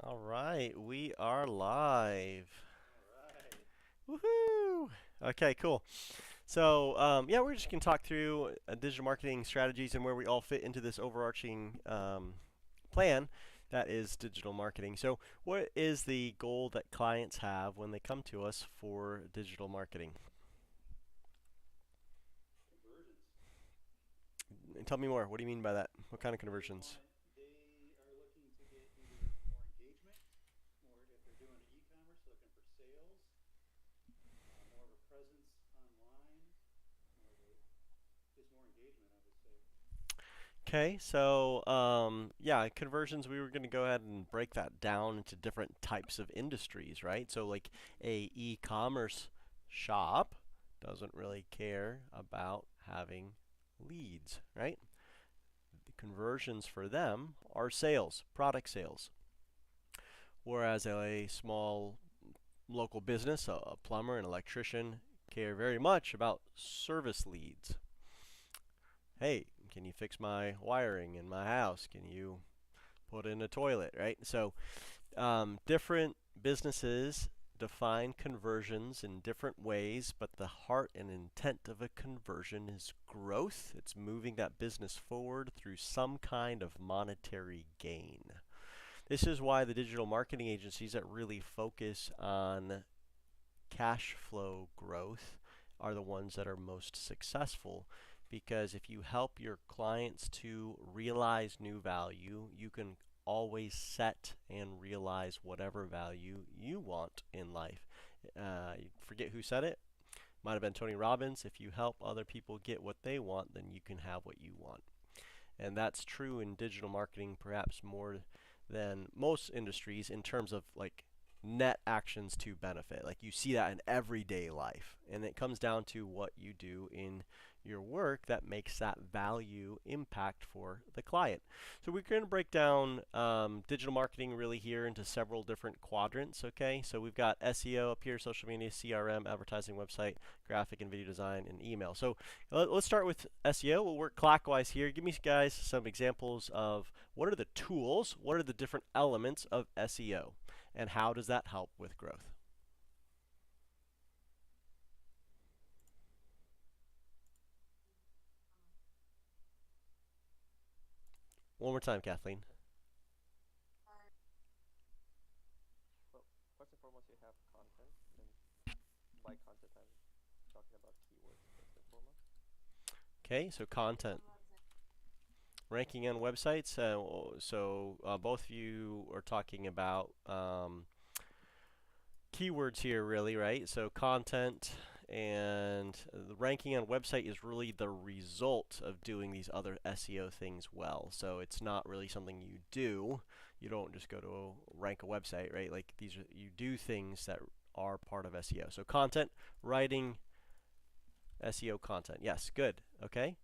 All right, we are live. Alright. Woohoo! Okay, cool. So, yeah, we're just going to talk through digital marketing strategies and where we all fit into this overarching plan that is digital marketing. So, what is the goal that clients have when they come to us for digital marketing? Conversions. And tell me more. What do you mean by that? What kind of They conversions? want they are looking to get either more engagement, more if they're doing e-commerce, looking for sales, more of a presence online, more of a just more engagement, I would say. Okay, so yeah, conversions. We were going to go ahead and break that down into different types of industries, right? So, like a e-commerce shop doesn't really care about having leads, right? The conversions for them are sales, product sales. Whereas a small local business, a plumber, an electrician, care very much about service leads. Hey, can you fix my wiring in my house? Can you put in a toilet, right? So different businesses define conversions in different ways, but the heart and intent of a conversion is growth. It's moving that business forward through some kind of monetary gain. This is why the digital marketing agencies that really focus on cash flow growth are the ones that are most successful, because if you help your clients to realize new value, you can always set and realize whatever value you want in life. Forget who said it. Might have been Tony Robbins. If you help other people get what they want, then you can have what you want. And that's true in digital marketing, perhaps more than most industries in terms of like net actions to benefit. Like you see that in everyday life. And it comes down to what you do in your work that makes that value impact for the client. So we're going to break down digital marketing really here into several different quadrants. Okay, so we've got SEO up here, social media, CRM, advertising, website, graphic and video design, and email. So let's start with SEO. We'll work clockwise here. Give me guys some examples of what are the tools, what are the different elements of SEO, and how does that help with growth? One more time, Kathleen. Well, first and foremost, you have content, and by content, I'm talking about keywords first and foremost. Okay, so content. Ranking on websites. So both of you are talking about keywords here, really, right? So content and the ranking on website is really the result of doing these other SEO things well. So it's not really something you do. You don't just go to rank a website, right? Like these are, you do things that are part of SEO. So content, writing, SEO content. Yes, good. Okay.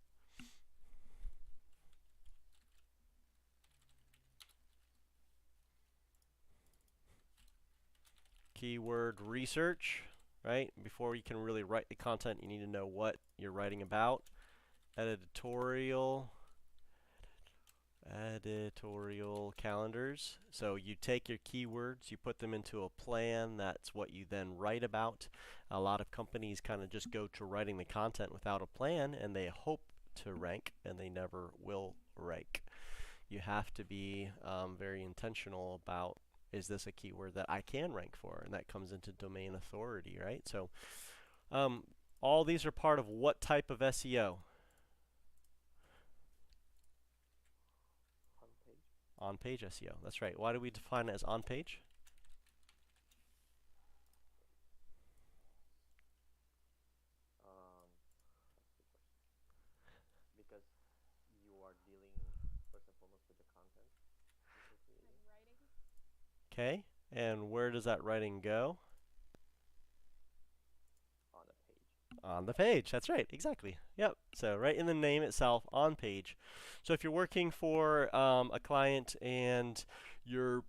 Keyword research, right? Before you can really write the content, you need to know what you're writing about. Editorial, editorial calendars. So you take your keywords, you put them into a plan. That's what you then write about. A lot of companies kind of just go to writing the content without a plan, and they hope to rank, and they never will rank. You have to be very intentional about, is this a keyword that I can rank for? And that comes into domain authority, right? So um, all these are part of what type of SEO? On page, On page SEO. That's right. Why do we define it as on page? that's a good question. Because you are dealing first and foremost with the content that you're creating Okay. And where does that writing go? on a page. On the page. That's right. Exactly. Yep. So right in the name itself, on page. So if you're working for a client and you're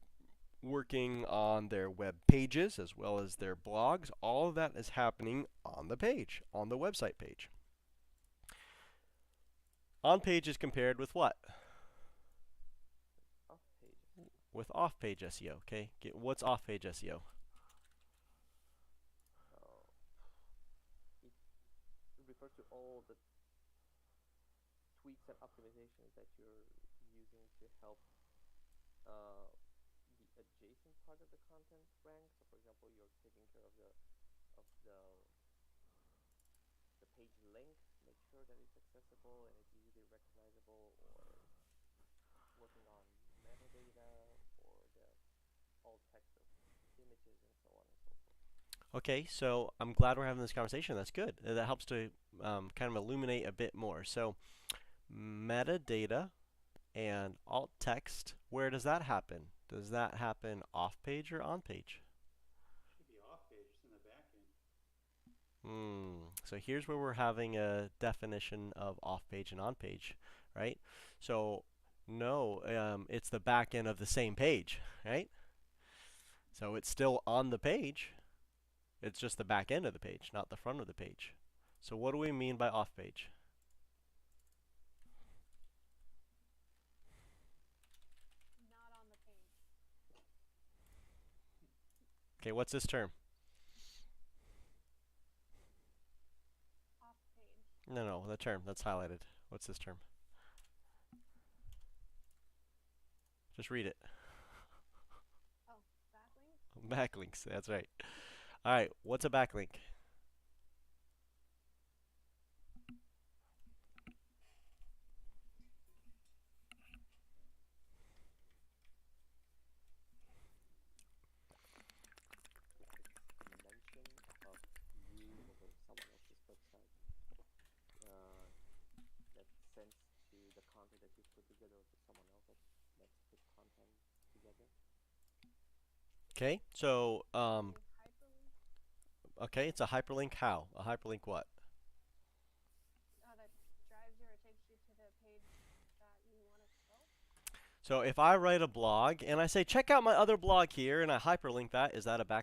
working on their web pages as well as their blogs, all of that is happening on the page, on the website page. On page is compared with what? Off page SEO. with off-page SEO. Okay, what's off-page SEO? It refers to all the tweaks and optimizations that you're using to help the adjacent part of the content rank. So, for example, you're taking care of the page link, make sure that it's accessible and it's easily recognizable, or working on metadata or the alt text of images and so on and so forth. Okay, so I'm glad we're having this conversation. That's good. That helps to kind of illuminate a bit more. So metadata and alt text, where does that happen? Does that happen off page or on page? Should be off page, it's in the back end. So here's where we're having a definition of off page and on page, right? So no, it's the back end of the same page, right? So it's still on the page. It's just the back end of the page, not the front of the page. So what do we mean by off page? Not on the page. Okay, what's this term? Off page. No, the term that's highlighted. What's this term? Just read it. Oh, backlinks? Backlinks, that's right. All right, what's a backlink? Mention of you over someone else's website that sends to the content that you've put together or to someone else that's put content together. Okay, so Hyperlink? okay, it's a hyperlink. How? A hyperlink what? That drives you or takes you to the page that you want to go? So if I write a blog and I say, check out my other blog here, and I hyperlink that, is that a backlink? I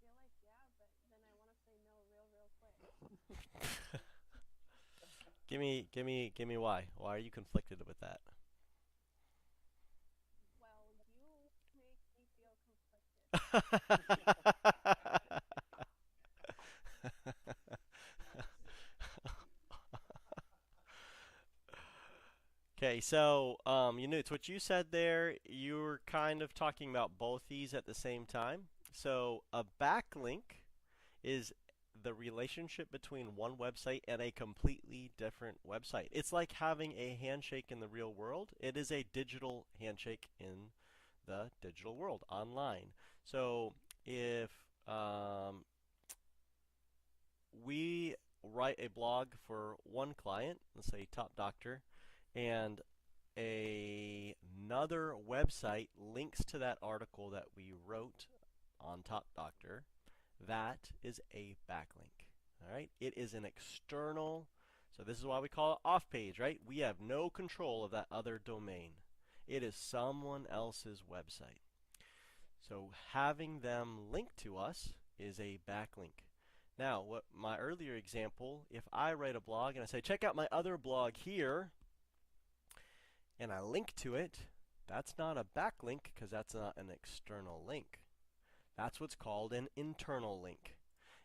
feel like yeah, but then I want to say no real quick. Give me why. Why are you conflicted with that? Well, you make me feel conflicted. Okay, so Yanut, what you said there, you were kind of talking about both these at the same time. So a backlink is the relationship between one website and a completely different website. It's like having a handshake in the real world. It is a digital handshake in the digital world, online. So if we write a blog for one client, let's say Top Doctor, and another website links to that article that we wrote on Top Doctor, that is a backlink. All right, it is an external, so this is why we call it off page, right? We have no control of that other domain. It is someone else's website. So having them link to us is a backlink. Now, what my earlier example, if I write a blog and I say, check out my other blog here, and I link to it, that's not a backlink because that's not an external link. That's what's called an internal link.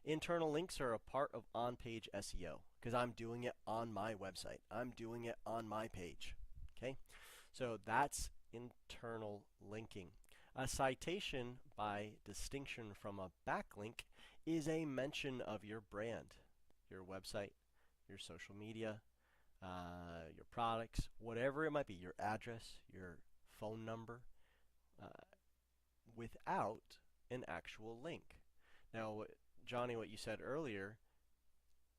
Internal links are a part of on-page SEO because I'm doing it on my website. I'm doing it on my page. Okay, so that's internal linking. A citation, by distinction from a backlink, is a mention of your brand, your website, your social media, your products, whatever it might be, your address, your phone number, without an actual link. Now, Johnny, what you said earlier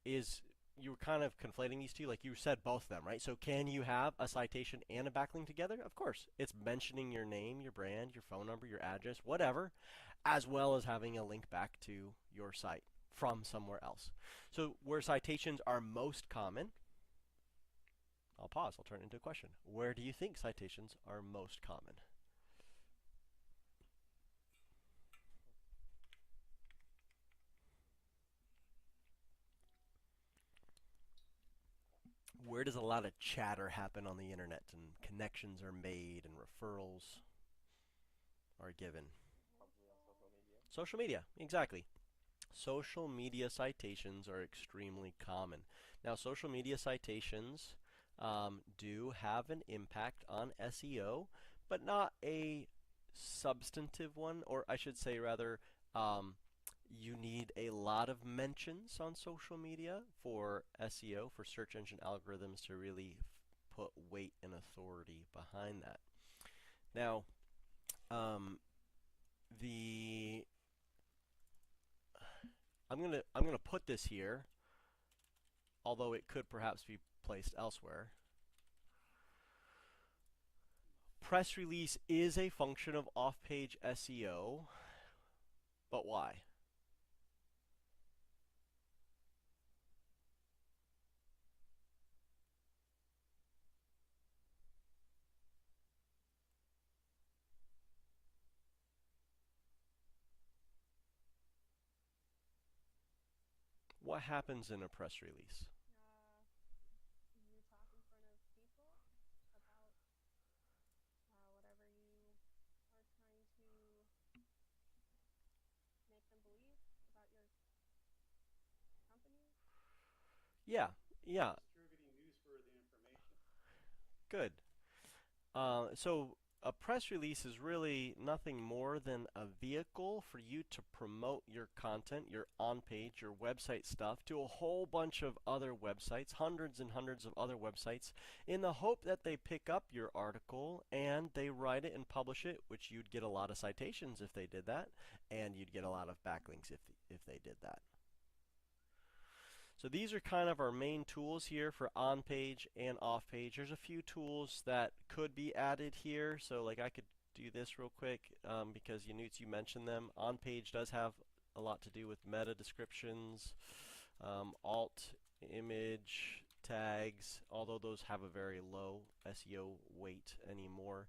is you were kind of conflating these two, like you said both of them, right? So can you have a citation and a backlink together? Of course. It's mentioning your name, your brand, your phone number, your address, whatever, as well as having a link back to your site from somewhere else. So where citations are most common, I'll pause, I'll turn it into a question. Where do you think citations are most common? Where does a lot of chatter happen on the internet and connections are made and referrals are given? Probably on social media. Social media, exactly. Social media citations are extremely common. Now, social media citations do have an impact on SEO, but not a substantive one, or I should say, rather, um, you need a lot of mentions on social media for SEO, for search engine algorithms to really put weight and authority behind that. Now, um, the I'm gonna put this here, although it could perhaps be placed elsewhere. Press release is a function of off-page SEO, but why? What happens in a press release? You talk in front of people about whatever you are trying to make them believe about your company. Yeah, yeah, Distributing newsworthy information. good. So a press release is really nothing more than a vehicle for you to promote your content, your on-page, your website stuff to a whole bunch of other websites, hundreds and hundreds of other websites, in the hope that they pick up your article and they write it and publish it, which you'd get a lot of citations if they did that, and you'd get a lot of backlinks if they did that. So these are kind of our main tools here for on-page and off-page. There's a few tools that could be added here. So like I could do this real quick because you mentioned them. On-page does have a lot to do with meta descriptions, alt, image, tags, although those have a very low SEO weight anymore.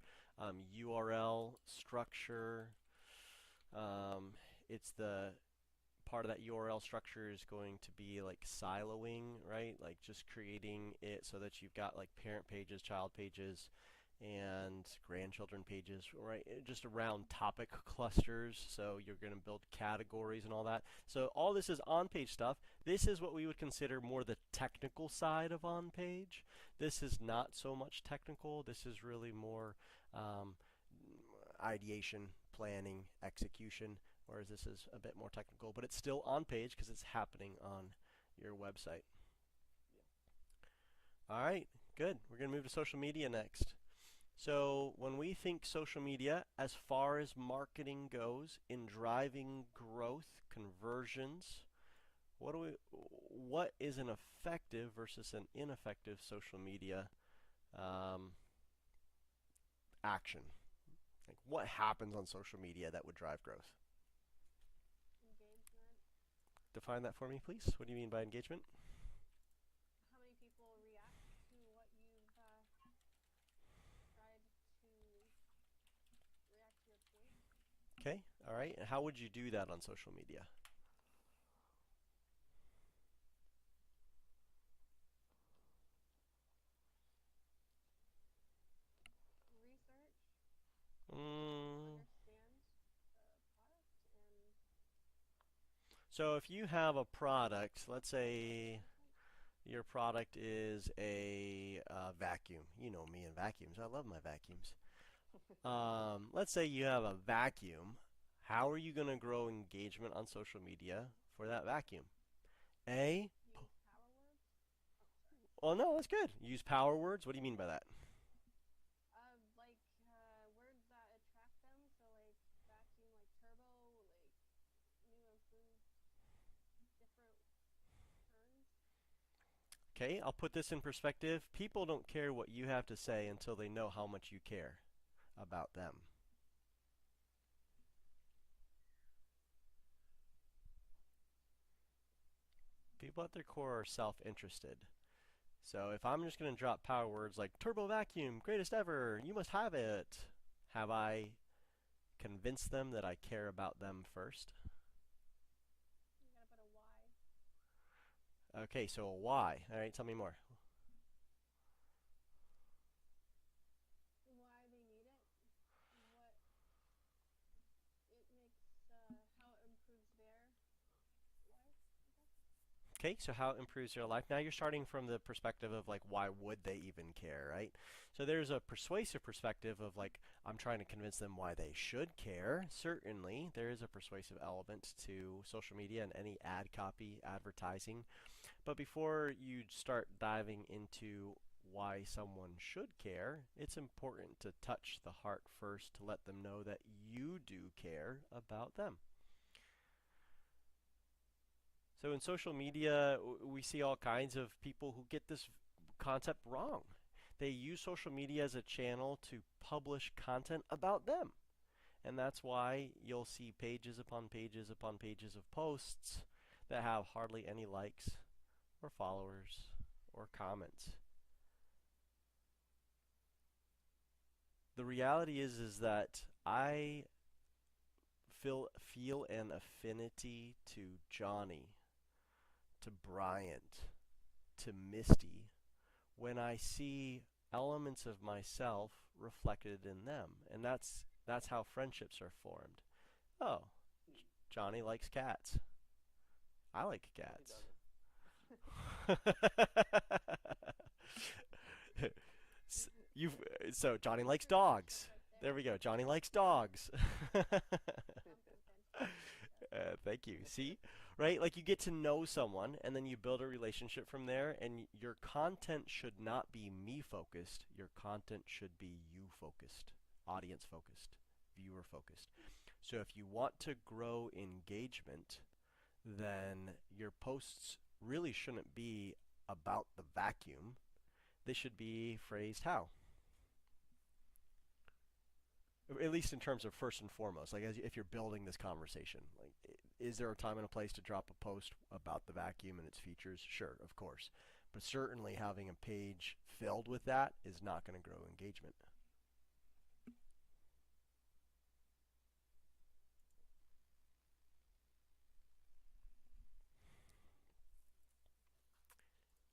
URL structure. It's the part of that URL structure is going to be like siloing, right? Like just creating it so that you've got like parent pages, child pages, and grandchildren pages, right? Just around topic clusters. So you're going to build categories and all that. So all this is on-page stuff. This is what we would consider more the technical side of on-page. This is not so much technical. This is really more ideation, planning, execution, whereas this is a bit more technical, but it's still on page because it's happening on your website. Yeah. All right, good. We're going to move to social media next. So when we think social media, as far as marketing goes, in driving growth, conversions, what is an effective versus an ineffective social media action? Like what happens on social media that would drive growth? Engagement. Define that for me, please. What do you mean by engagement? How many people react to what you've tried to react to your page? Okay, all right. And how would you do that on social media? Research, Mm, understand the product, and so if you have a product, let's say your product is a vacuum. You know me and vacuums. I love my vacuums. Let's say you have a vacuum. How are you going to grow engagement on social media for that vacuum? A, use power words. Oh, sorry. well, no, that's good. Use power words. What do you mean by that? Like words that attract them. So like vacuum, like turbo, like new, improved, different terms. Okay, I'll put this in perspective. People don't care what you have to say until they know how much you care about them. People at their core are self-interested. So if I'm just going to drop power words like turbo vacuum, greatest ever, you must have it, have I convinced them that I care about them first? You gotta put a Y. Okay, so a why. All right, tell me more. Okay, so how it improves their life. Now you're starting from the perspective of like, why would they even care, right? So there's a persuasive perspective of like, I'm trying to convince them why they should care. Certainly, there is a persuasive element to social media and any ad copy, advertising. But before you start diving into why someone should care, it's important to touch the heart first to let them know that you do care about them. So in social media, we see all kinds of people who get this concept wrong. They use social media as a channel to publish content about them. And that's why you'll see pages upon pages upon pages of posts that have hardly any likes or followers or comments. The reality is that I feel an affinity to Johnny, to Bryant, to Misty when I see elements of myself reflected in them, and that's how friendships are formed. Oh, Johnny likes cats. I like He cats. You've so Johnny likes dogs. There we go. Johnny likes dogs. Something fantastic. Thank you. See, right? Like you get to know someone, and then you build a relationship from there. And your content should not be me focused. Your content should be you focused, audience focused, viewer focused. So if you want to grow engagement, then your posts really shouldn't be about the vacuum. They should be phrased how? At least in terms of first and foremost, like if you're building this conversation, like is there a time and a place to drop a post about the vacuum and its features? Sure, of course. But certainly having a page filled with that is not going to grow engagement.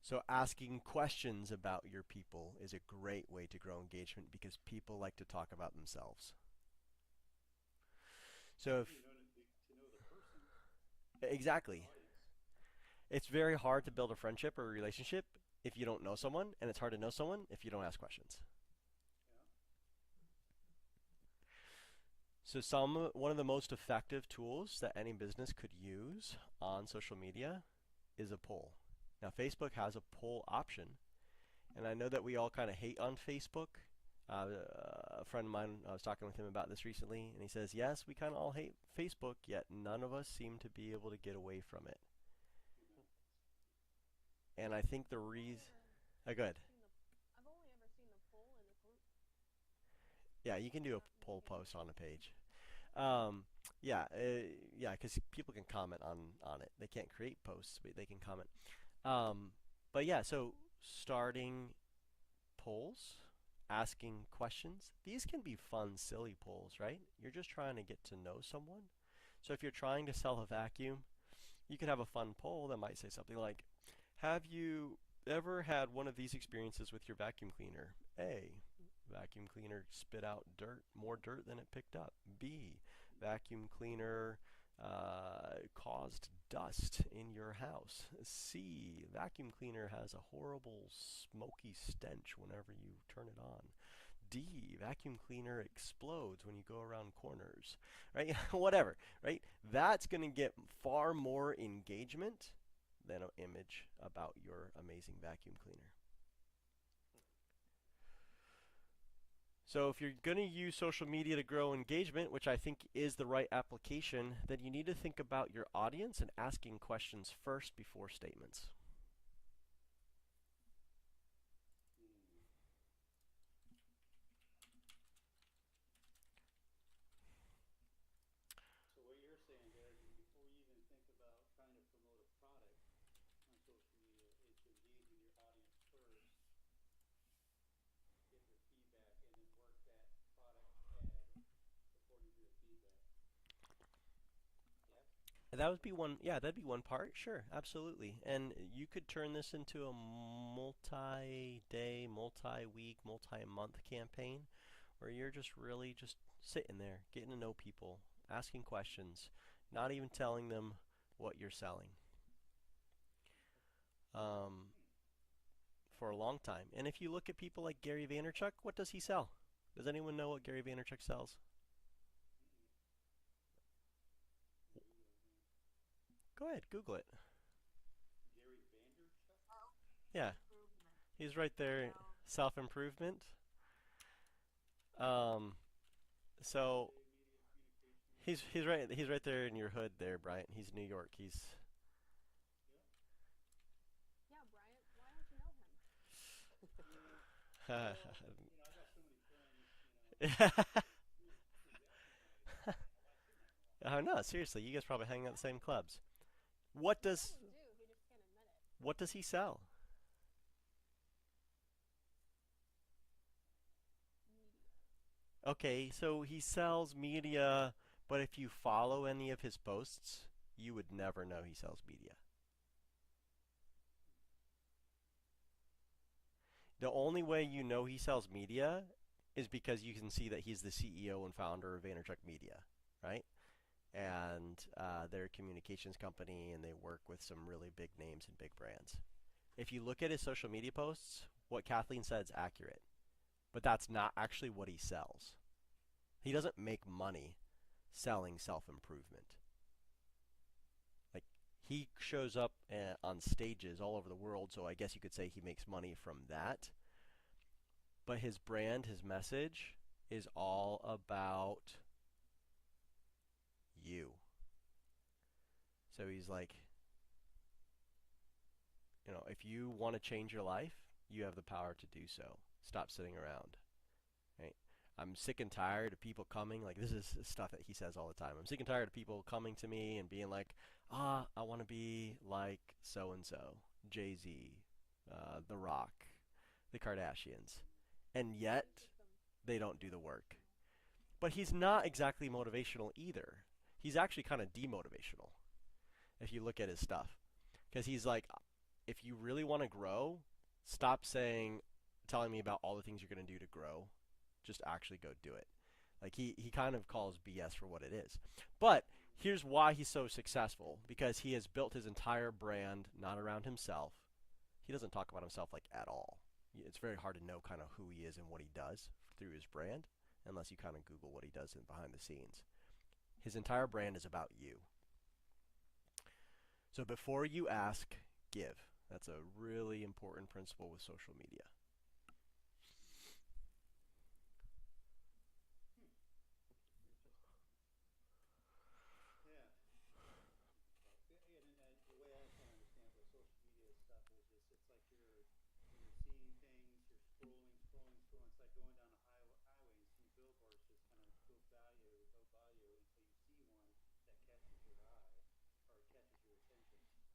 So asking questions about your people is a great way to grow engagement because people like to talk about themselves. So if You know, to know the person, exactly, audience. it's very hard to build a friendship or a relationship if you don't know someone, and it's hard to know someone if you don't ask questions. So one of the most effective tools that any business could use on social media is a poll. Now Facebook has a poll option, and I know that we all kind of hate on Facebook. A friend of mine, I was talking with him about this recently, and he says, yes, we kind of all hate Facebook, yet none of us seem to be able to get away from it. And I think the reason, good. I've only ever seen the poll in the group. Yeah, you can do Not a poll maybe post on a page. Um, yeah, because people can comment on it. They can't create posts, but they can comment. Um, but yeah, so starting polls, asking questions. These can be fun, silly polls, right? You're just trying to get to know someone. So if you're trying to sell a vacuum, you could have a fun poll that might say something like, have you ever had one of these experiences with your vacuum cleaner? A, vacuum cleaner spit out more dirt than it picked up. B, vacuum cleaner caused dust in your house. C, vacuum cleaner has a horrible smoky stench whenever you turn it on. D, vacuum cleaner explodes when you go around corners, right? Whatever, right? That's going to get far more engagement than an image about your amazing vacuum cleaner. So if you're going to use social media to grow engagement, which I think is the right application, then you need to think about your audience and asking questions first before statements. So what you're saying, Derek, is before you even think about trying to promote a product on social media, it's engaging your audience first, get their feedback, and then work that product ad according to the feedback. Yes? That would be one, yeah, that'd be one part. Sure, absolutely. And you could turn this into a multi-day, multi-week, multi-month campaign where you're just really just sitting there, getting to know people, asking questions, not even telling them what you're selling. um, for a long time. And if you look at people like Gary Vaynerchuk, what does he sell? Does anyone know what Gary Vaynerchuk sells? Go ahead, Google it. Gary Vanderchuck? Yeah, he's right there. Self improvement. Um, so Media communication. he's right there in your hood there, Bryant. He's New York. He's Yep. Yeah, Bryant, why don't you know him? Well, I got so many friends, who's actually not even, why shouldn't I know him? I don't know. Seriously, you guys probably hang out at the same clubs. What He does probably do. He just can't admit it. what does he sell? Media. Okay, so he sells media, but if you follow any of his posts, you would never know he sells media. The only way you know he sells media is because you can see that he's the CEO and founder of Vaynerchuk Media, right? And they're a communications company, and they work with some really big names and big brands. If you look at his social media posts, what Kathleen said is accurate, but that's not actually what he sells. He doesn't make money selling self-improvement. Like, he shows up on stages all over the world, so I guess you could say he makes money from that. But his brand, his message is all about you. So he's like, if you want to change your life, you have the power to do so. Stop sitting around. Right? I'm sick and tired of people coming. Like, this is stuff that he says all the time. I'm sick and tired of people coming to me and being like, I want to be like so and so, Jay-Z, The Rock, the Kardashians, and yet Give them they don't do the work. But he's not exactly motivational either. He's actually kind of demotivational if you look at his stuff. Because he's like, if you really want to grow, stop telling me about all the things you're going to do to grow. Just actually go do it. Like, he kind of calls BS for what it is. But here's why he's so successful. Because he has built his entire brand not around himself. He doesn't talk about himself like at all. It's very hard to know kind of who he is and what he does through his brand, unless you kind of Google what he does behind the scenes. His entire brand is about you. So before you ask, give. That's a really important principle with social media. Yeah. And the way I kind of understand what social media stuff is just, it's like you're seeing things, you're scrolling. It's like going down a highway and see billboards just kind of go by you until you see one that catches your eye or catches your attention.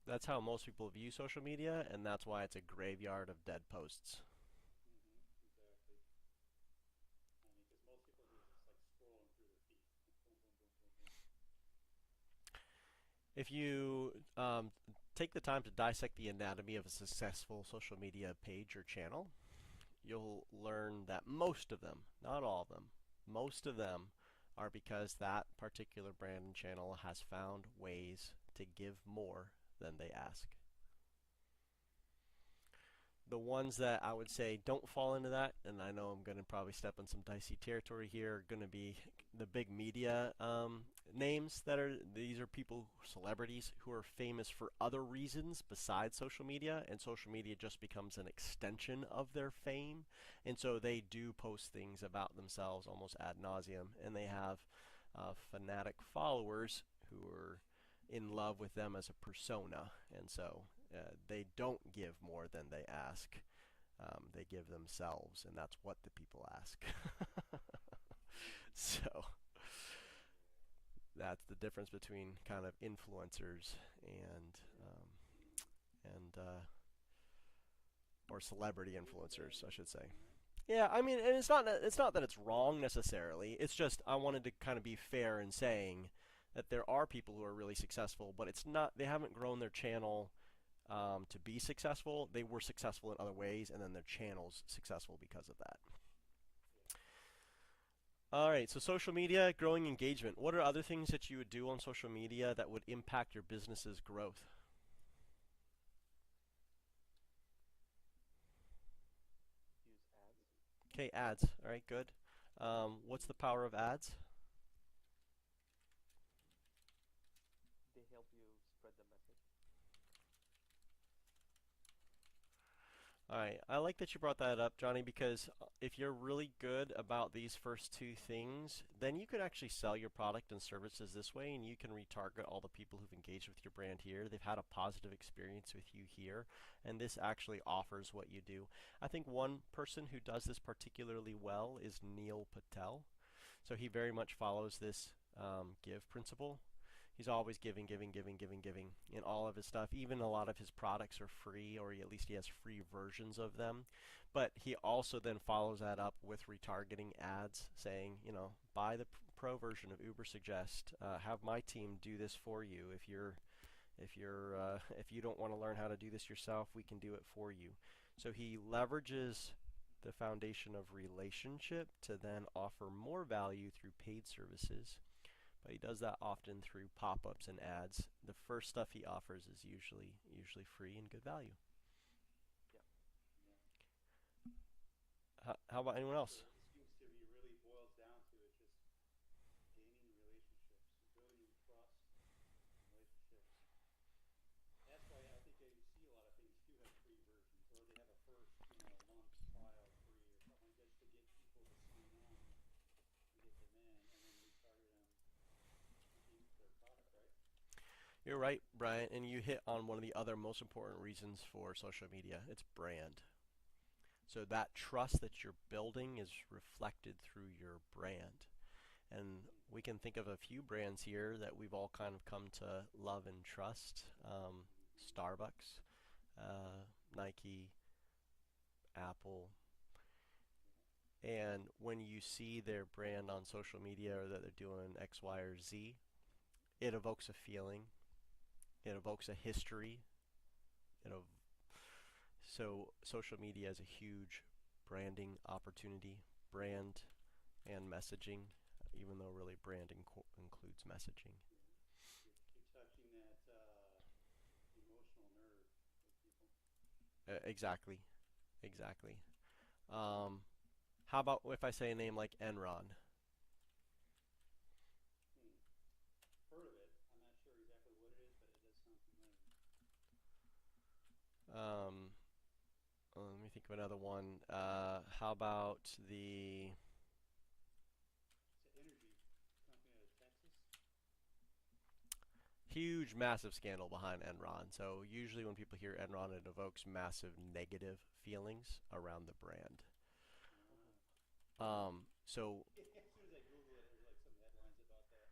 That's how most people view social media, and that's why it's a graveyard of dead posts. Exactly. I mean, because most people are just like scrolling through their feed. Boom, boom, boom, boom, boom. If you take the time to dissect the anatomy of a successful social media page or channel, you'll learn that most of them, not all of them, most of them are because that particular brand and channel has found ways to give more than they ask. The ones that I would say don't fall into that, and I know I'm going to probably step on some dicey territory here, are going to be the big media names these are people, celebrities, who are famous for other reasons besides social media, and social media just becomes an extension of their fame. And so they do post things about themselves almost ad nauseum, and they have fanatic followers who are in love with them as a persona, and so they don't give more than they ask. They give themselves, and that's what the people ask. So that's the difference between kind of influencers and or celebrity influencers, I should say. Yeah, I mean, and it's not that it's wrong necessarily. It's just I wanted to kind of be fair in saying that there are people who are really successful, but they haven't grown their channel to be successful. They were successful in other ways, and then their channel's successful because of that. All right, so social media, growing engagement. What are other things that you would do on social media that would impact your business's growth? Okay, ads. All right, good. What's the power of ads? They help you spread the message. All right, I like that you brought that up, Johnny, because if you're really good about these first two things, then you could actually sell your product and services this way, and you can retarget all the people who've engaged with your brand here. They've had a positive experience with you here, and this actually offers what you do. I think one person who does this particularly well is Neil Patel. So he very much follows this give principle. He's always giving, giving, giving, giving, giving in all of his stuff. Even a lot of his products are free, or at least he has free versions of them. But he also then follows that up with retargeting ads saying, you know, buy the pro version of Uber Suggest. Have my team do this for you. If you don't want to learn how to do this yourself, we can do it for you. So he leverages the foundation of relationship to then offer more value through paid services, but he does that often through pop-ups and ads. The first stuff he offers is usually free and good value. Yeah. Yeah. How about anyone So else? it seems to be really boils down to it just gaining relationships, building trust and relationships. That's why I think you see a lot of things do have free versions, or they have a first, month trial free or something like that, just to get people to sign on and get them in, and then retarget them to keep their product, right? You're right, Brian, and you hit on one of the other most important reasons for social media. It's brand. So that trust that you're building is reflected through your brand. And we can think of a few brands here that we've all kind of come to love and trust. Starbucks, Nike, Apple. And when you see their brand on social media or that they're doing X, Y, or Z, it evokes a feeling. It evokes a history. It ev- so social media is a huge branding opportunity, brand and messaging, even though really brand includes messaging. You're touching that emotional nerve with people. Exactly, exactly. Um, how about if I say a name like Enron? Hmm. Heard of it. I'm not sure exactly what it is, but it does sound familiar. Um, let me think of another one. How about the It's an energy company out of Texas. huge, massive scandal behind Enron? So usually when people hear Enron, it evokes massive negative feelings around the brand. So As soon as I Google it, there's like some headlines about that.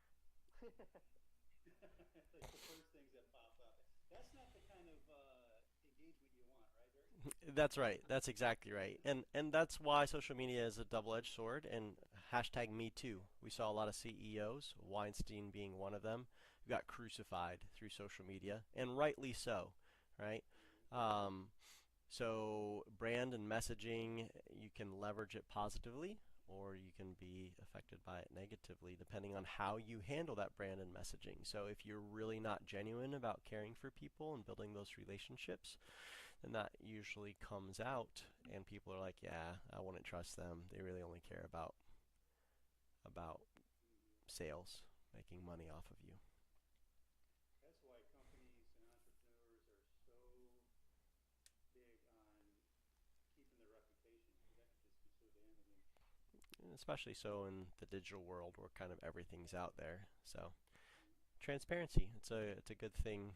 Like the first things that pop up. That's not the kind of engagement you want, right, Derek? that's right. That's exactly right. And that's why social media is a double-edged sword. And hashtag Me Too. We saw a lot of CEOs, Weinstein being one of them, who got crucified through social media, and rightly so, right? Um, so brand and messaging, you can leverage it positively, or you can be affected by it negatively, depending on how you handle that brand and messaging. So if you're really not genuine about caring for people and building those relationships, then that usually comes out and people are like, yeah, I wouldn't trust them. They really only care about sales, making money off of you. That's why companies and entrepreneurs are so big on keeping their reputation, because that can just be so damaging. And especially so in the digital world where kind of everything's out there. So Mm. transparency, it's a good thing,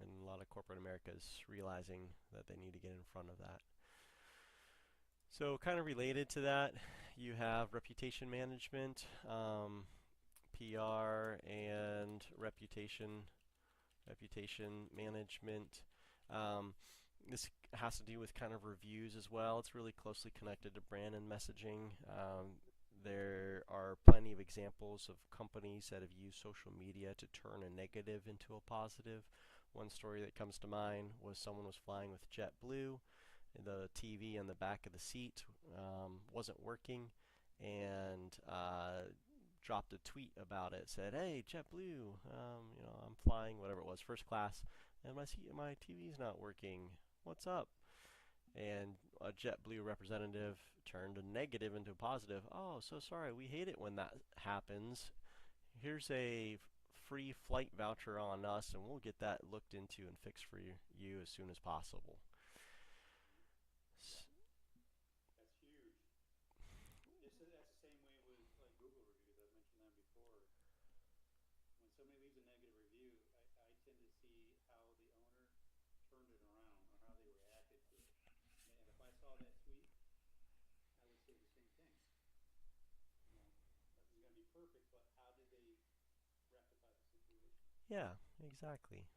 and a lot of corporate America is realizing that they need to get in front of that. So kind of related to that, you have reputation management, PR, and reputation management. Um, this has to do with kind of reviews as well. It's really closely connected to brand and messaging. There are plenty of examples of companies that have used social media to turn a negative into a positive. One story that comes to mind was someone was flying with JetBlue. The TV in the back of the seat wasn't working, and dropped a tweet about it. Said, "Hey, JetBlue, I'm flying whatever it was, first class, and my TV's not working. What's up?" and a JetBlue representative turned a negative into a positive. Oh, so sorry, we hate it when that happens. Here's a free flight voucher on us, and we'll get that looked into and fixed for you as soon as possible. Yeah, that's huge. That's the same way with like Google reviews. I've mentioned them before. When somebody leaves a negative review, I tend to see how the owner turned it around or how they reacted to it. And if I saw that tweet, I would say the same thing. You know, this is going to be perfect, but how did they rectify the situation? Yeah, exactly.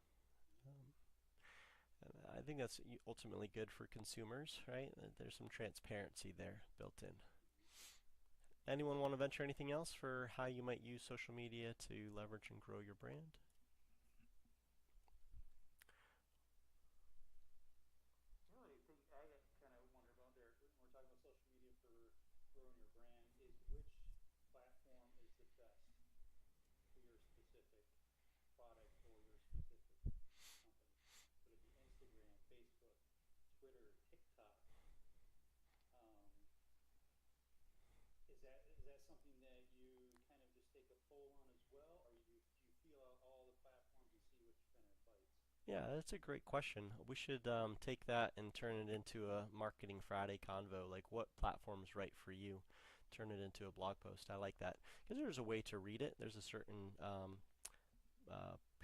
Um, and I think that's ultimately good for consumers, right? There's some transparency there built in. Anyone want to venture anything else for how you might use social media to leverage and grow your brand? The only thing I kind of wonder about there when we're talking about social media for growing your brand is which platform is the best for your specific product or your specific company. Would it be Instagram, Facebook, Twitter, TikTok? Um, is that something that you kind of just take a poll on as well, or do you feel out all the platforms and see which kind of bites? Yeah, that's a great question. We should take that and turn it into a Marketing Friday convo. Like, what platform is right for you? Turn it into a blog post. I like that because there's a way to read it. There's a certain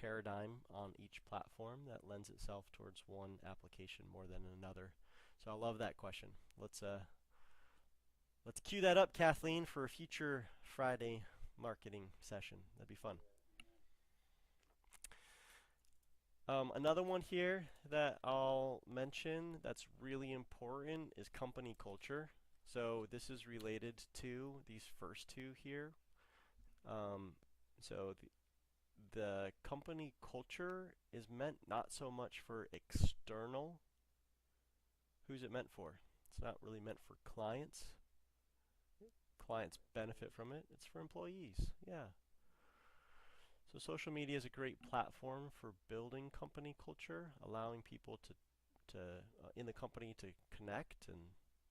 paradigm on each platform that lends itself towards one application more than another. So I love that question. Let's cue that up, Kathleen, for a future Friday marketing session. That'd be fun. Yeah, amen. Another one here that I'll mention that's really important is company culture. So this is related to these first two here. Um, so the company culture is meant not so much for external. Who's it meant for? It's not really meant for clients. Clients benefit from it. It's for employees. Yeah. So social media is a great platform for building company culture, allowing people to in the company to connect and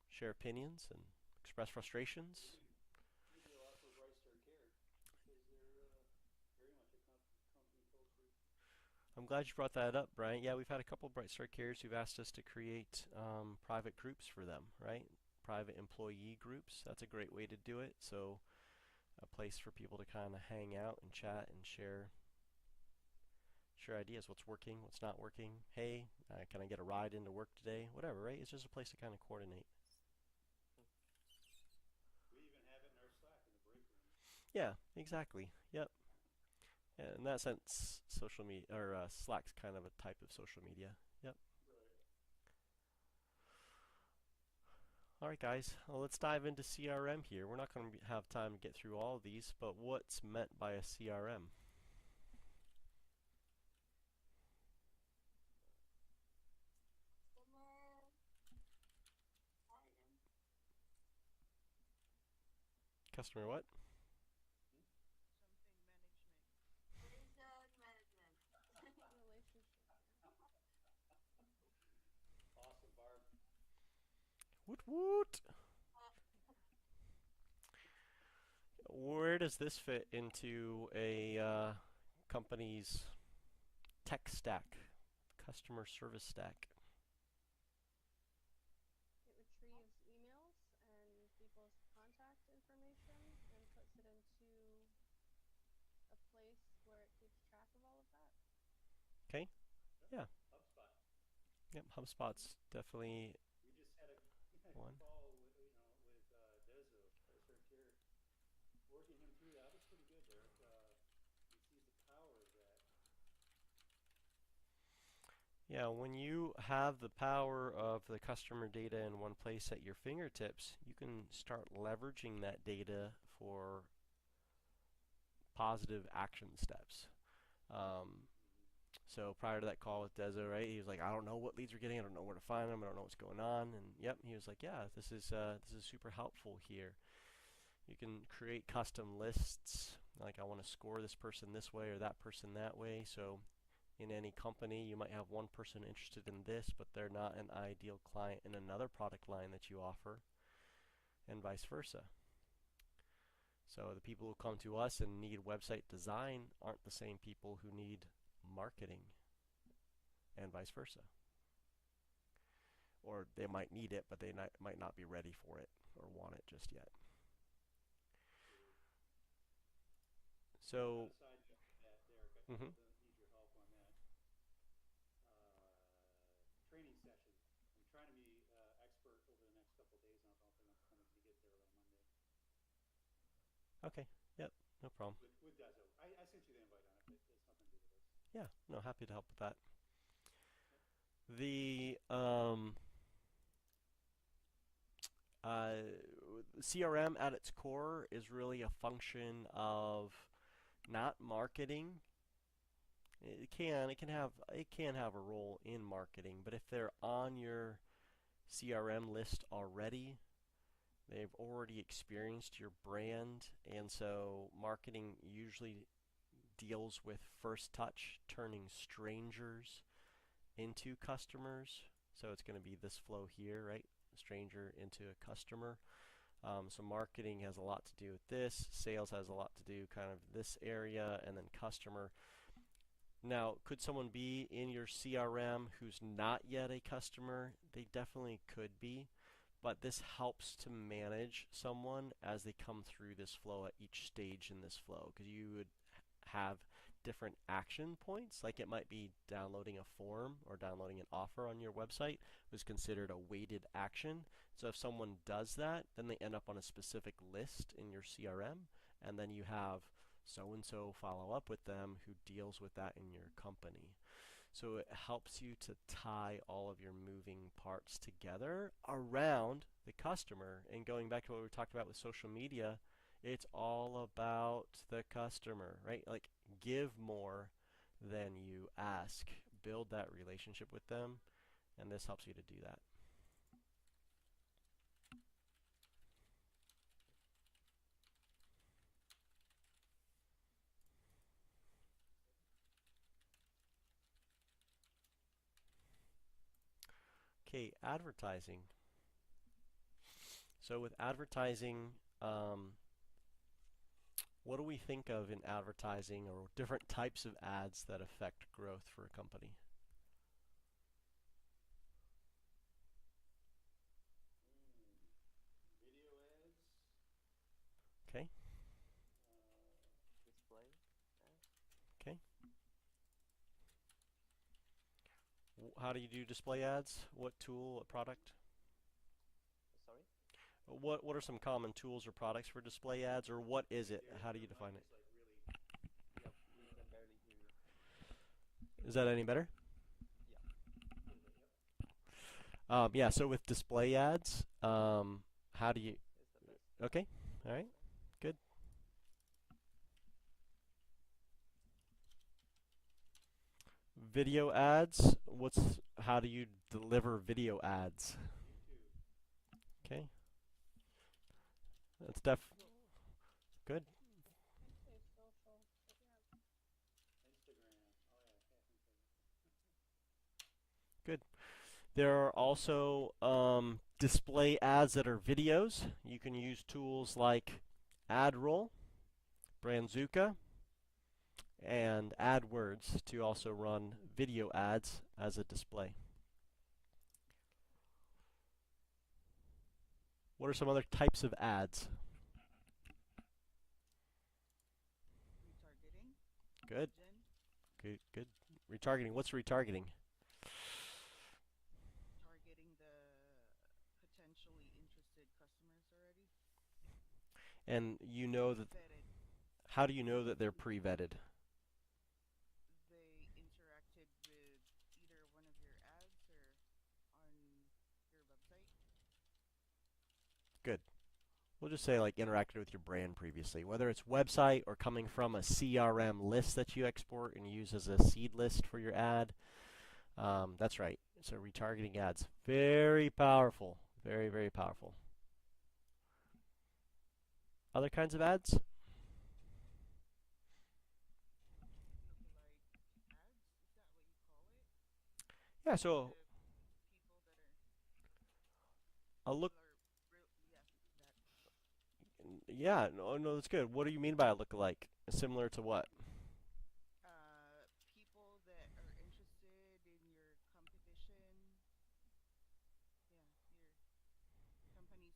share opinions and express frustrations. Maybe a lot for Bright Star Care because they're very much a company culture. I'm glad you brought that up, Brian. Yeah, we've had a couple Bright Star Cares who've asked us to create private groups for them, right? Private employee groups. That's a great way to do it. So a place for people to kind of hang out and chat and share ideas. What's working, what's not working. Hey, can I get a ride into work today? Whatever, right? It's just a place to kind of coordinate. We even have it in our Slack in the break room. Yeah, exactly. Yep. Yeah, in that sense, social media or Slack's kind of a type of social media. Yep. Right. All right, guys. Well, let's dive into CRM here. We're not going to have time to get through all of these, but what's meant by a CRM? Customer what? Hmm? Relationship Awesome, Barb. Woot woot. Where does this fit into a company's tech stack, customer service stack? it retrieves emails and people's contact information and puts it into a place where it keeps track of all of that. Okay. Yep. Yeah. HubSpot. Yep. HubSpot's definitely We just had a one. call with Dezo, Bright Star Care, working him through that. That was pretty good there. He sees the power of that. Yeah, when you have the power of the customer data in one place at your fingertips, you can start leveraging that data for positive action steps. Um, Mm-hmm. so prior to that call with Dezo, right, he was like, I don't know what leads we're getting, I don't know where to find them, I don't know what's going on, and yep, he was like, yeah, this is super helpful here. You can create custom lists, like I want to score this person this way or that person that way. So in any company. You might have one person interested in this, but they're not an ideal client in another product line that you offer, and vice versa. So the people who come to us and need website design aren't the same people who need marketing, and vice versa. Or they might need it, but they might not be ready for it or want it just yet. So, Side note to that, Derek, I mhm. need your help on that. Training session. I'm trying to be expert over the next couple of days, and I don't think I'm going to get there by Monday. Okay, yep, no problem. With Dezo. I sent you the invite on it, but it's nothing to do with this. Yeah, no, happy to help with that. Yep. The CRM at its core is really a function of not marketing. It can have a role in marketing, but if they're on your CRM list already, they've already experienced your brand, and so marketing usually deals with first touch, turning strangers into customers. So it's going to be this flow here, right? Stranger into a customer. So marketing has a lot to do with this. Sales has a lot to do kind of this area, and then customer. Now, could someone be in your CRM who's not yet a customer? They definitely could be, but this helps to manage someone as they come through this flow at each stage in this flow, because you would have different action points. Like it might be downloading a form or downloading an offer on your website was considered a weighted action. So if someone does that, then they end up on a specific list in your CRM, and then you have so-and-so follow up with them who deals with that in your company. So it helps you to tie all of your moving parts together around the customer. And going back to what we talked about with social media, it's all about the customer, right? Like give more than you ask. Build that relationship with them, and this helps you to do that. Okay, advertising. So with advertising, what do we think of in advertising or different types of ads that affect growth for a company? Video ads. Okay. Display ads. Okay. How do you do display ads? What tool, what product? Sorry? What are some common tools or products for display ads, or what is it? How do you define it? Yep, we can barely hear you. Is that any better? Yeah. Yeah, so with display ads, how do you... It's the best. Okay, all right, good. Video ads, how do you deliver video ads? Okay, that's good. I'd say social, but yeah. Instagram. Oh yeah, Instagram. Good. There are also display ads that are videos. You can use tools like AdRoll, Brandzuka, and AdWords to also run video ads as a display. What are some other types of ads? Retargeting. Good, Gen. good. Retargeting. What's retargeting? Targeting the potentially interested customers already. And you know that. Vetted. How do you know that they're pre-vetted? They interacted with either one of your ads or on your website. Good. We'll just say like interacted with your brand previously, whether it's website or coming from a CRM list that you export and use as a seed list for your ad. That's right. So retargeting ads, very powerful, very, very powerful. Other kinds of ads? Lookalike ads. Is that Yeah, to so people that are a look. people are real yeah that Yeah, no, no, that's good. What do you mean by a lookalike? Similar to what? people that are interested in your competition, yeah, your company's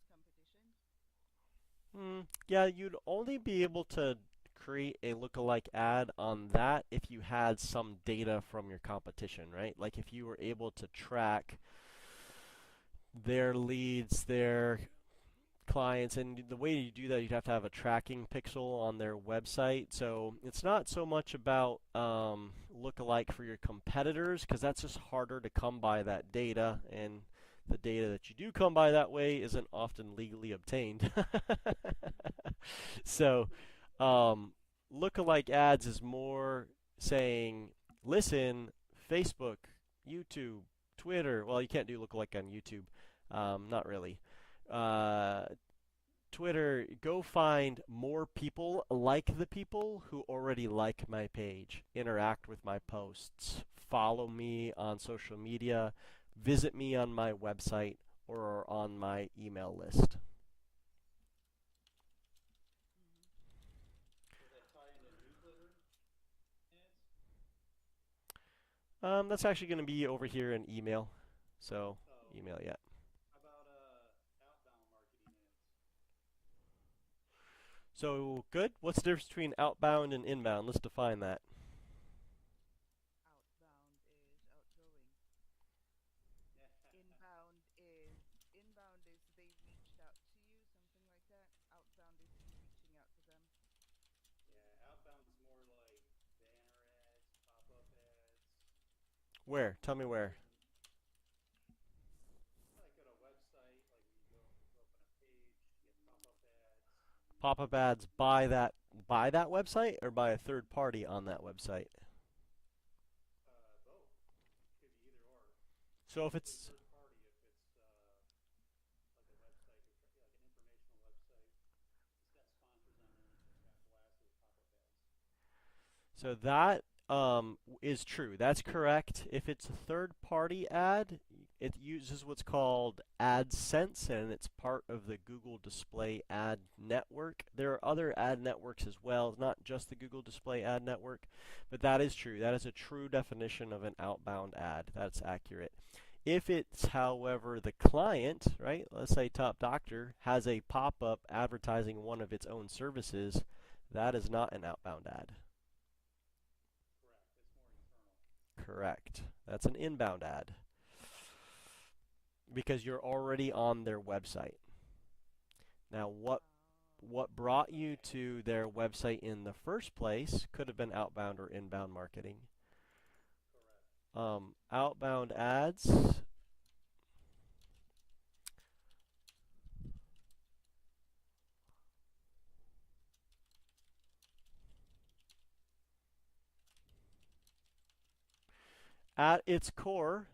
competition. Yeah, you'd only be able to create a lookalike ad on that if you had some data from your competition, right? Like if you were able to track their leads, their clients, and the way you do that, you'd have to have a tracking pixel on their website. So it's not so much about lookalike for your competitors, because that's just harder to come by that data, and the data that you do come by that way isn't often legally obtained. So lookalike ads is more saying, listen, Facebook, YouTube, Twitter. Well, you can't do lookalike on YouTube. Not really. Uh, Twitter, go find more people like the people who already like my page, interact with my posts, follow me on social media, visit me on my website or on my email list. Mm-hmm. Will that tie into newsletter ads? That's actually going to be over here in email. So, Oh, email, yeah. how about outbound marketing ads? So, good. What's the difference between outbound and inbound? Let's define that. Outbound is outgoing. Inbound is they reached out to you, something like that. Outbound is you reaching out to them. Yeah, outbound's more like banner ads, pop-up ads, Where? Tell me where. getting like at a website, like when you go open a page, you get pop-up ads. Pop-up ads by that website or by a third party on that website. Both. Could be either or. So if Mostly it's third party if it's like a website, like an informational website. It's got sponsors on there and it's just got blasted with pop-up ads. So that is true. That's correct. If it's a third-party ad, it uses what's called AdSense, and it's part of the Google Display Ad Network. There are other ad networks as well, it's not just the Google Display Ad Network, but that is true. That is a true definition of an outbound ad. That's accurate. If it's, however, the client, right, let's say Top Doctor, has a pop-up advertising one of its own services, that is not an outbound ad. Correct. It's more internal. Correct. That's an inbound ad because you're already on their website. Now, what brought you to their website in the first place could have been outbound or inbound marketing. Correct. Outbound ads. At its core,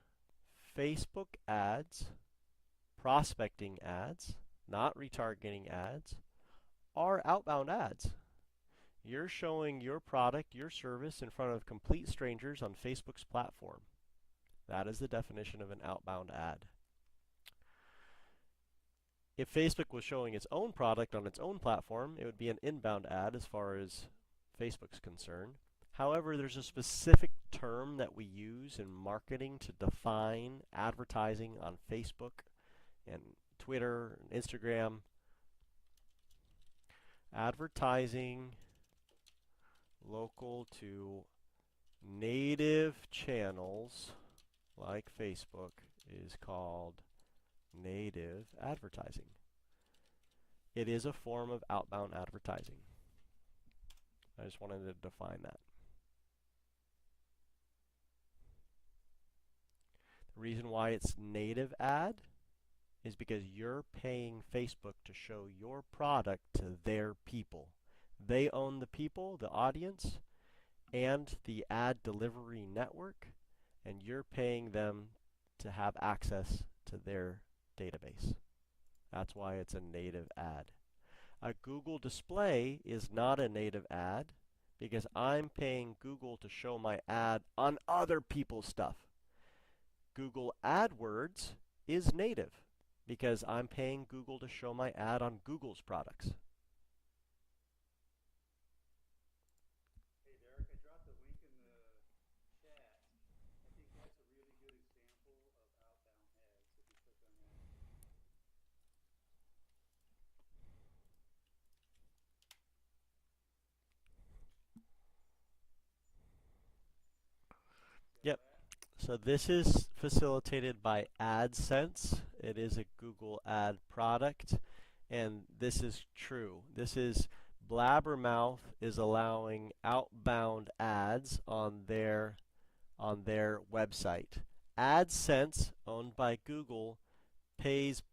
Facebook ads, prospecting ads, not retargeting ads, are outbound ads. You're showing your product, your service in front of complete strangers on Facebook's platform. That is the definition of an outbound ad. If Facebook was showing its own product on its own platform, it would be an inbound ad as far as Facebook's concerned. However, there's a specific term that we use in marketing to define advertising on Facebook and Twitter and Instagram. Advertising local to native channels like Facebook is called native advertising. It is a form of outbound advertising. I just wanted to define that. The reason why it's native ad is because you're paying Facebook to show your product to their people. They own the people, the audience, and the ad delivery network, and you're paying them to have access to their database. That's why it's a native ad. A Google display is not a native ad because I'm paying Google to show my ad on other people's stuff. Google AdWords is native because I'm paying Google to show my ad on Google's products. Hey Derek, I dropped a link in the chat. I think that's a really good example of outbound ads if you click on that. See all Yep. that? So this is facilitated by AdSense. It is a Google ad product, and this is true. This is Blabbermouth is allowing outbound ads on their website. AdSense, owned by Google, pays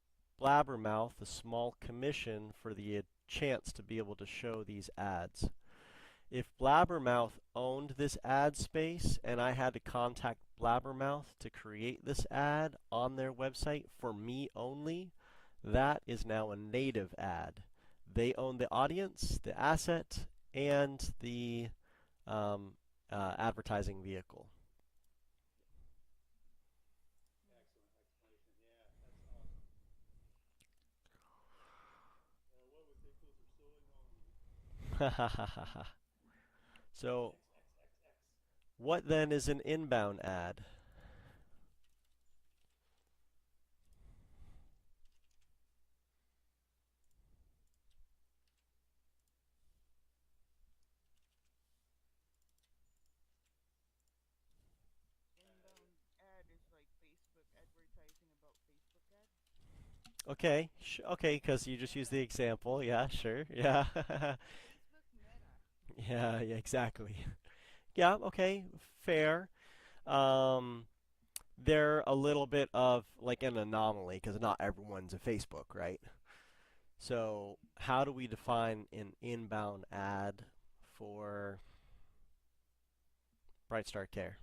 Blabbermouth a small commission for the chance to be able to show these ads. If Blabbermouth owned this ad space and I had to contact Blabbermouth to create this ad on their website for me only, that is now a native ad. They own the audience, the asset, and the advertising vehicle. Excellent explanation. Yeah, that's awesome. What would take those are so annoying. So, XXXX. what then is an inbound ad? Inbound ad is like Facebook advertising about Facebook ads. Okay, okay, because you just use the example. Yeah, sure. Yeah. Facebook Meta. Yeah, yeah, exactly. Yeah, okay, fair. Um, they're a little bit of like an anomaly because not everyone's a Facebook, right? So, how do we define an inbound ad for Bright Star Care?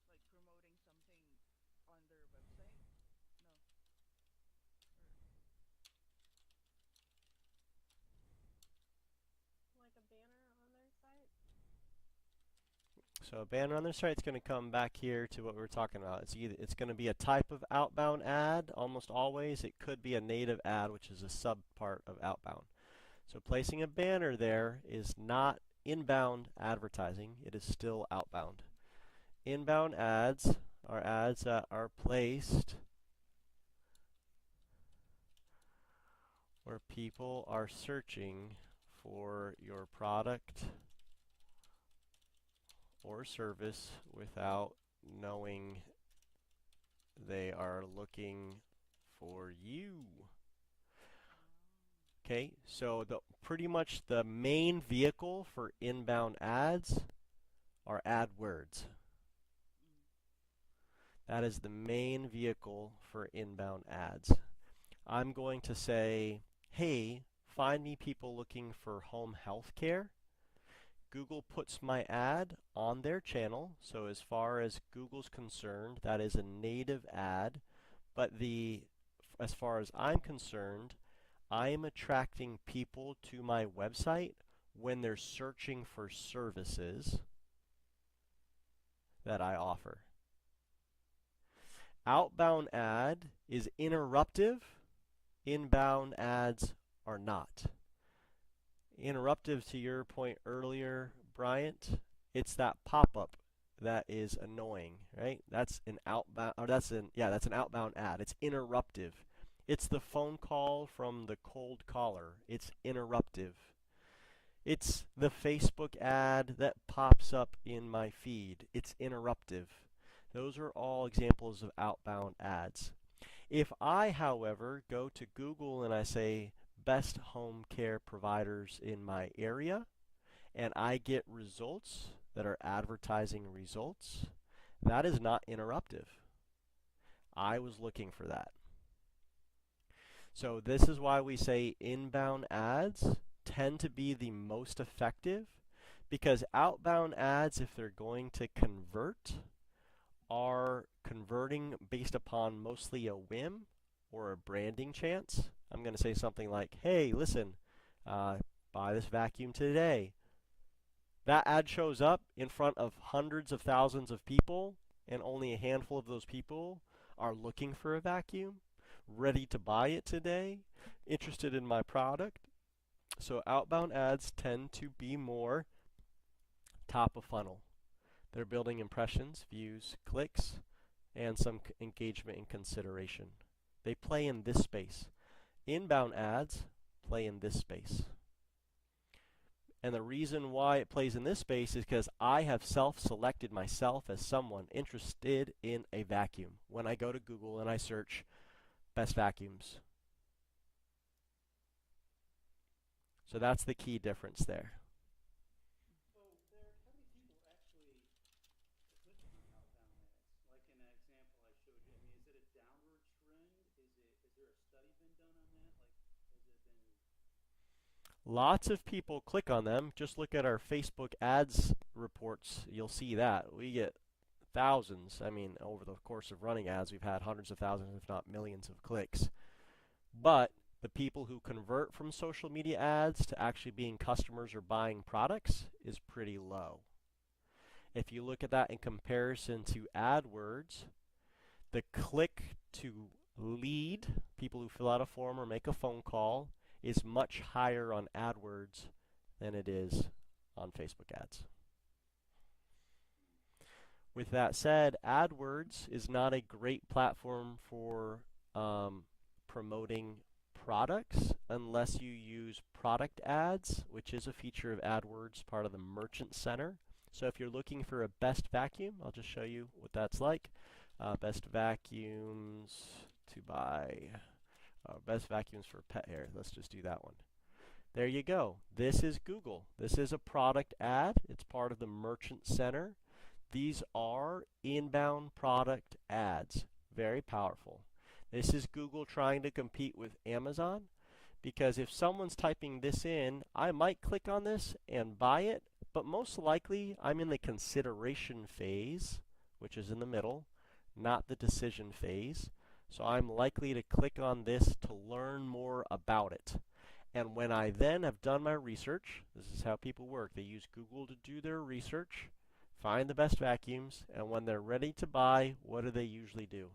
Like promoting something on their website. No. Like a banner on their site. So a banner on their site is going to come back here to what we were talking about. It's going to be a type of outbound ad almost always. It could be a native ad, which is a sub part of outbound. So placing a banner there is not inbound advertising. It is still outbound. Inbound ads are ads that are placed where people are searching for your product or service without knowing they are looking for you. Okay, so pretty much the main vehicle for inbound ads are AdWords. That is the main vehicle for inbound ads. I'm going to say, hey, find me people looking for home health care. Google puts my ad on their channel, so as far as Google's concerned, that is a native ad, but as far as I'm concerned, I am attracting people to my website when they're searching for services that I offer. Outbound ad is interruptive. Inbound ads are not. Interruptive, to your point earlier, Bryant, it's that pop-up that is annoying, right? That's an outbound, or that's an outbound ad. It's interruptive. It's the phone call from the cold caller. It's interruptive. It's the Facebook ad that pops up in my feed. It's interruptive. Those are all examples of outbound ads. If I, however, go to Google and I say best home care providers in my area, and I get results that are advertising results, that is not interruptive. I was looking for that. So this is why we say inbound ads tend to be the most effective, because outbound ads, if they're going to convert, are converting based upon mostly a whim or a branding chance. I'm going to say something like, hey, listen, Buy this vacuum today. That ad shows up in front of hundreds of thousands of people, and only a handful of those people are looking for a vacuum, ready to buy it today, interested in my product. So outbound ads tend to be more top of funnel. They're building impressions, views, clicks, and some engagement and consideration. They play in this space. Inbound ads play in this space. And the reason why it plays in this space is because I have self-selected myself as someone interested in a vacuum when I go to Google and I search best vacuums. So that's the key difference there. So, Derek, how many people actually click on outbound ads? Like in that example I showed you, I mean, is it a downward trend? Is there a study been done on that? Like, has it been? Lots of people click on them. Just look at our Facebook ads reports. You'll see that. We get thousands. I mean, over the course of running ads, we've had hundreds of thousands, if not millions of clicks. But the people who convert from social media ads to actually being customers or buying products is pretty low. If you look at that in comparison to AdWords, the click to lead, people who fill out a form or make a phone call, is much higher on AdWords than it is on Facebook ads. With that said, AdWords is not a great platform for promoting products unless you use product ads, which is a feature of AdWords, part of the Merchant Center. So if you're looking for a best vacuum, I'll just show you what that's like. Best vacuums to buy. Best vacuums for pet hair. Let's just do that one. There you go. This is Google. This is a product ad. It's part of the Merchant Center. These are inbound product ads. Very powerful. This is Google trying to compete with Amazon, because if someone's typing this in, I might click on this and buy it, but most likely I'm in the consideration phase, which is in the middle, not the decision phase. So I'm likely to click on this to learn more about it. And when I then have done my research, this is how people work. They use Google to do their research, find the best vacuums, and when they're ready to buy, what do they usually do?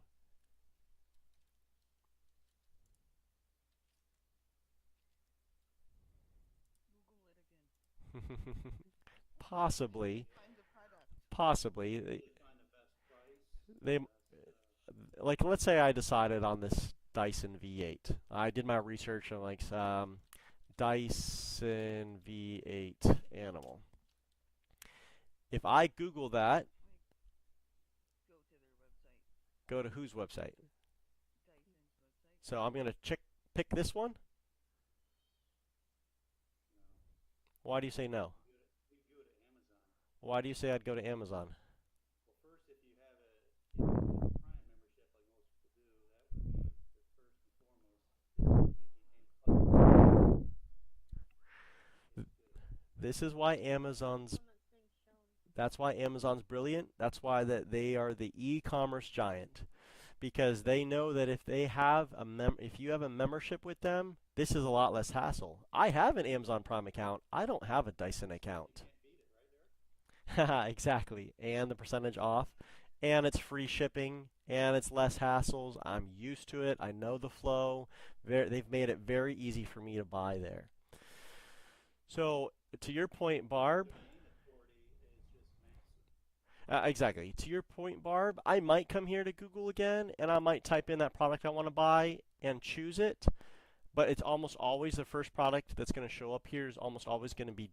Google it again. Possibly. Find the product. Possibly. They find the best price. They, like, let's say I decided on this Dyson V8. I did my research on like Dyson V8 animal. If I Google that, Go to their website. go to whose website? Dyson's website. So I'm gonna pick this one. Why do you say no? We go to Amazon. Why do you say I'd go to Amazon? Well, first, if you have a Prime membership, like most people do, that would be the first and foremost making This is why Amazon's One that's being shown. That's why Amazon's brilliant. That's why that they are the e-commerce giant, because they know that if they have if you have a membership with them, this is a lot less hassle. I have an Amazon Prime account. I don't have a Dyson account. Exactly. And the percentage off, and it's free shipping, and it's less hassles. I'm used to it. I know the flow. They've made it very easy for me to buy there. So to your point, Barb. Exactly. To your point, Barb, I might come here to Google again, and I might type in that product I want to buy and choose it, but it's almost always the first product that's going to show up here is almost always going to be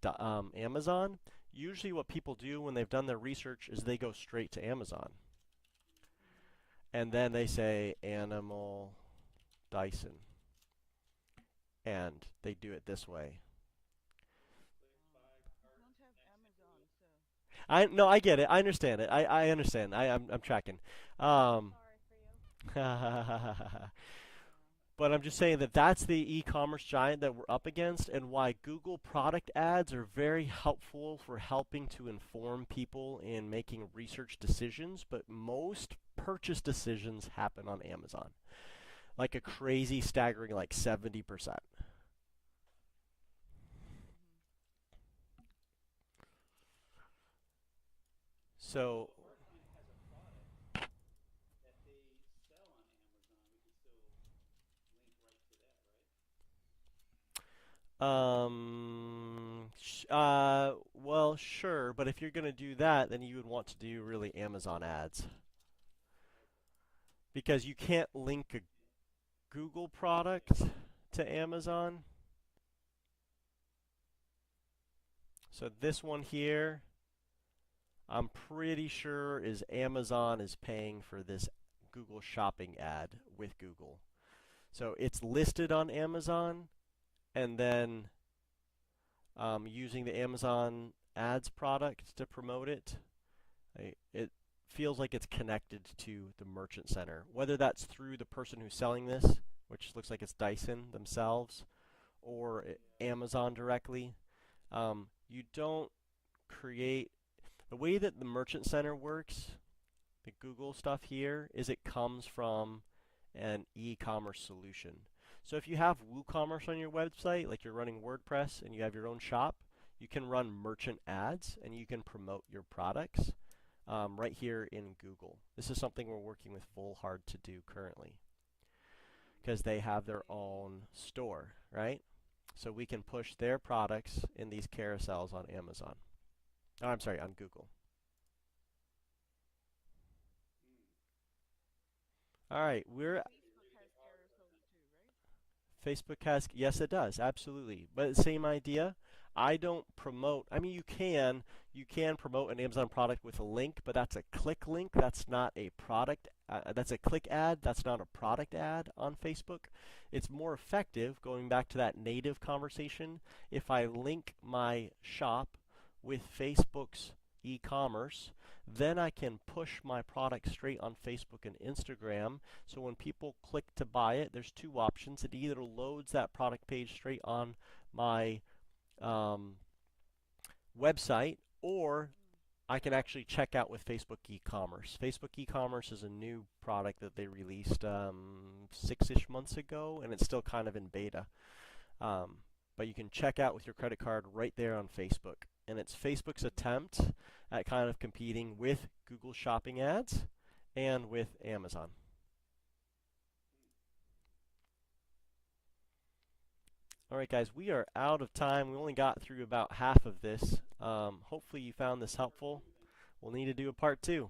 Amazon. Usually what people do when they've done their research is they go straight to Amazon. And then they say Animal Dyson. And they do it this way. I don't have Amazon, so. No, I get it. I understand it. I understand. I'm tracking. Sorry for you. But I'm just saying that that's the e-commerce giant that we're up against, and why Google product ads are very helpful for helping to inform people in making research decisions, but most purchase decisions happen on Amazon. Like a crazy staggering like 70%. So if our client has a product that they sell on Amazon, we can still link right to that, right? well, sure, but if you're going to do that, then you would want to do really Amazon ads because you can't link a Google product to Amazon. So this one here, I'm pretty sure is Amazon is paying for this Google Shopping ad with Google. So it's listed on Amazon, and then using the Amazon ads product to promote it, it feels like it's connected to the merchant center, whether that's through the person who's selling this, which looks like it's Dyson themselves, or Amazon directly. You don't create the way that the merchant center works, the Google stuff here, is it comes from an e-commerce solution. So if you have WooCommerce on your website, like you're running WordPress and you have your own shop, you can run merchant ads and you can promote your products right here in Google. This is something we're working with Volhard to do currently because they have their own store, right? So we can push their products in these carousels on Amazon. Oh, I'm sorry, on Google. All right, we're Facebook has carousels too, right? Facebook has, yes, it does, absolutely. But same idea. I don't promote. I mean, you can promote an Amazon product with a link, but that's a click link. That's not a product. That's a click ad. That's not a product ad on Facebook. It's more effective, going back to that native conversation, if I link my shop with Facebook's e-commerce, then I can push my product straight on Facebook and Instagram. So when people click to buy it, there's two options. It either loads that product page straight on my website, or I can actually check out with Facebook e-commerce. Facebook e-commerce is a new product that they released 6-ish months ago, and it's still kind of in beta. But you can check out with your credit card right there on Facebook. And it's Facebook's attempt at kind of competing with Google Shopping ads and with Amazon. All right, guys, we are out of time. We only got through about half of this. Hopefully you found this helpful. We'll need to do a part 2.